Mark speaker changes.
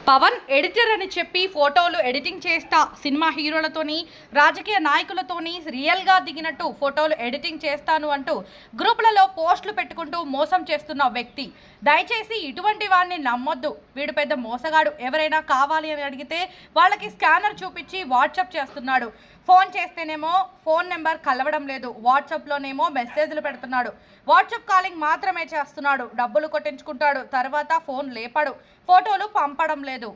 Speaker 1: Pawan editor అని చెప్పి ఫోటోలు ఎడిటింగ్ చేస్తా సినిమా హీరోలతోని రాజకీయ నాయకులతోని రియల్గా దిగినట్టు ఫోటోలు ఎడిటింగ్ చేస్తాను అంటూ గ్రూపులలో పోస్టులు పెట్టుకుంటూ మోసం చేస్తున్న వ్యక్తి. దయచేసి ఇటువంటి వాడిని నమ్మొద్దు. వీడు పెద్ద మోసగాడు. ఎవరైనా కావాలి అని అడిగితే వాళ్ళకి స్కానర్ చూపించి వాట్సాప్ చేస్తున్నాడు. ఫోన్ చేస్తేనేమో ఫోన్ నెంబర్ కలవడం లేదు, వాట్సాప్లోనేమో మెసేజ్లు పెడుతున్నాడు. వాట్సాప్ కాలింగ్ మాత్రమే చేస్తున్నాడు. డబ్బులు కొట్టించుకుంటాడు, తర్వాత ఫోన్ లేపడు, ఫోటోలు పంపడం లేదు.